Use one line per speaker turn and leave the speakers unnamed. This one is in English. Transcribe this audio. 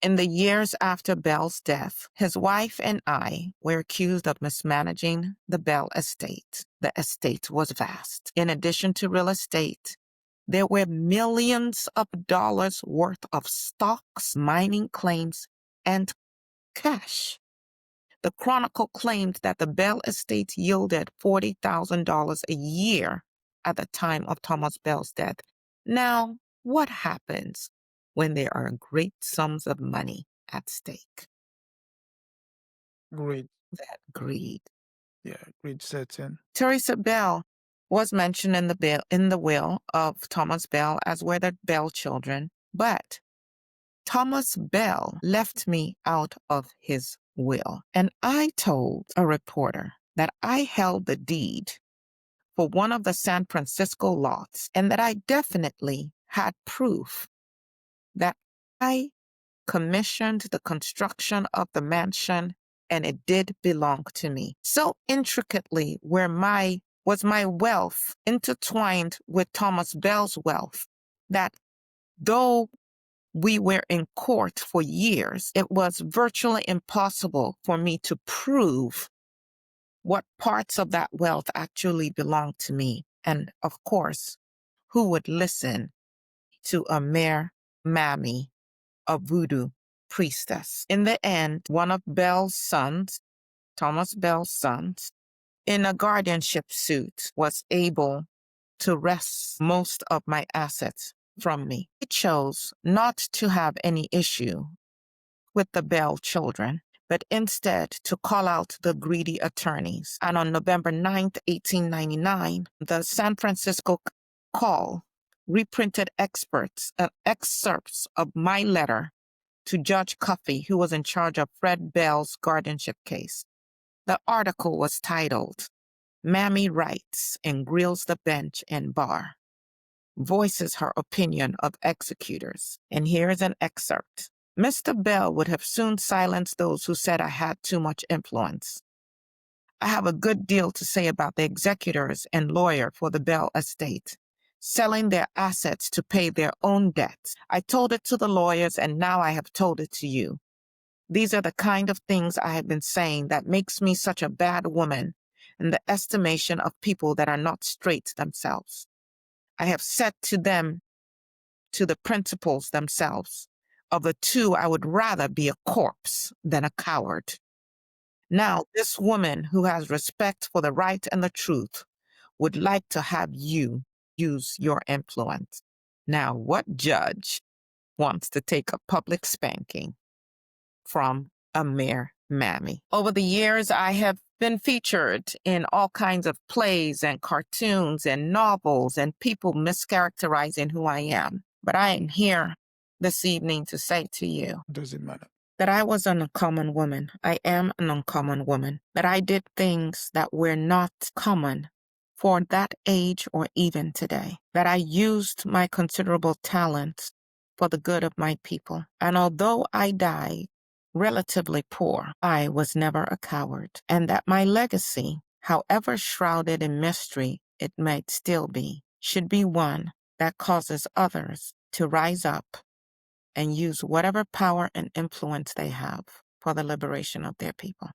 In the years after Bell's death, his wife and I were accused of mismanaging the Bell estate. The estate was vast. In addition to real estate, there were millions of dollars worth of stocks, mining claims, and cash. The Chronicle claimed that the Bell estate yielded $40,000 a year at the time of Thomas Bell's death. Now, what happens when there are great sums of money at stake?
Greed.
That greed.
Yeah, greed sets in.
Teresa Bell was mentioned in the will of Thomas Bell, as were the Bell children, but Thomas Bell left me out of his will. And I told a reporter that I held the deed for one of the San Francisco lots and that I definitely had proof that I commissioned the construction of the mansion and it did belong to me. So intricately was my wealth intertwined with Thomas Bell's wealth that though we were in court for years, it was virtually impossible for me to prove what parts of that wealth actually belonged to me. And of course, who would listen to a mere mammy, a voodoo priestess? In the end, one of Bell's sons, Thomas Bell's sons, in a guardianship suit, was able to wrest most of my assets from me. He chose not to have any issue with the Bell children, but instead to call out the greedy attorneys. And on November 9th, 1899, the San Francisco Call reprinted excerpts of my letter to Judge Cuffey, who was in charge of Fred Bell's guardianship case. The article was titled, "Mammy Writes and Grills the Bench and Bar, Voices Her Opinion of Executors." And here's an excerpt. "Mr. Bell would have soon silenced those who said I had too much influence. I have a good deal to say about the executors and lawyer for the Bell estate, selling their assets to pay their own debts. I told it to the lawyers and now I have told it to you. These are the kind of things I have been saying that makes me such a bad woman in the estimation of people that are not straight themselves. I have said to them, to the principals themselves, of the two, I would rather be a corpse than a coward. Now, this woman who has respect for the right and the truth would like to have you use your influence." Now, what judge wants to take a public spanking from a mere mammy? Over the years, I have been featured in all kinds of plays and cartoons and novels and people mischaracterizing who I am. But I am here this evening to say to you,
Does it matter?
that I was an uncommon woman. I am an uncommon woman. That I did things that were not common for that age or even today. That I used my considerable talents for the good of my people. And although I died relatively poor, I was never a coward. And that my legacy, however shrouded in mystery it might still be, should be one that causes others to rise up and use whatever power and influence they have for the liberation of their people.